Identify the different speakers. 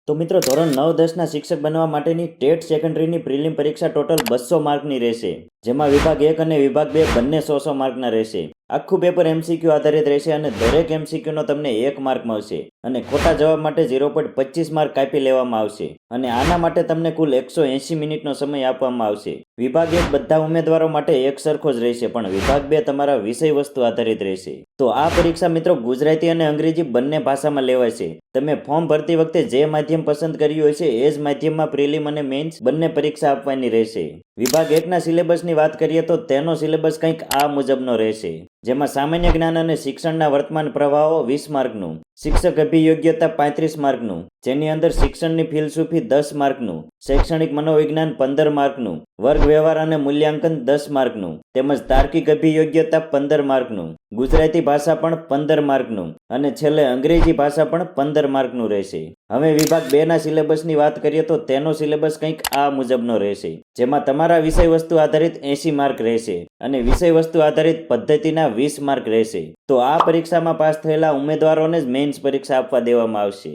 Speaker 1: તો મિત્રો ધોરણ 9-10ના શિક્ષક બનવા માટેની ટેટ સેકન્ડરીની પ્રિલિમ પરીક્ષા ટોટલ 200 માર્કની રહેશે, જેમાં વિભાગ 1 અને વિભાગ 2 બંને 100 માર્કના રહેશે. આખું પેપર MCQ આધારિત રહેશે અને દરેક MCQનો તમને 1 માર્ક મળશે અને ખોટા જવાબ માટે 0.25 માર્ક કાપી લેવામાં આવશે અને આના માટે તમને કુલ 180 મિનિટનો સમય આપવામાં આવશે. વિભાગ 1 બધા ઉમેદવારો માટે એક સરખો જ રહેશે, પણ વિભાગ 2 તમારા વિષય વસ્તુ આધારિત રહેશે. તો આ પરીક્ષા મિત્રો ગુજરાતી અને અંગ્રેજી બંને ભાષામાં લેવાશે. તમે ફોર્મ ભરતી વખતે જે માધ્યમ પસંદ કર્યું હશે એ જ માધ્યમમાં પ્રિલિમ અને મેઇન્સ બંને પરીક્ષા આપવાની રહેશે. વિભાગ 1ના સિલેબસની વાત કરીએ તો તેનો સિલેબસ કંઈક આ મુજબનો રહેશે, જેમાં સામાન્ય જ્ઞાન અને શિક્ષણના વર્તમાન પ્રવાહો 20 માર્કનું, શિક્ષક અભિયોગ્યતા 35 માર્કનું, જેની અંદર શિક્ષણની ફિલસૂફી 10 માર્કનું, શૈક્ષણિક મનોવિજ્ઞાન 15 માર્કનું, વર્ગ વ્યવહાર અને મૂલ્યાંકન 10 માર્કનું, તેમજ તાર્કિક અભિયોગ્યતા 15 માર્કનું, ગુજરાતી ભાષા પણ 15 માર્કનું અને છેલ્લે અંગ્રેજી ભાષા પણ 15 માર્કનું રહેશે. હવે વિભાગ 2ના સિલેબસની વાત કરીએ તો તેનો સિલેબસ કંઈક આ મુજબનો રહેશે, જેમાં તમારા વિષય વસ્તુ આધારિત 80 માર્ક રહેશે અને વિષય વસ્તુ આધારિત પદ્ધતિના 20 માર્ક રહેશે. તો આ પરીક્ષામાં પાસ થયેલા ઉમેદવારોને જ મેઇન્સ પરીક્ષા આપવા દેવામાં આવશે.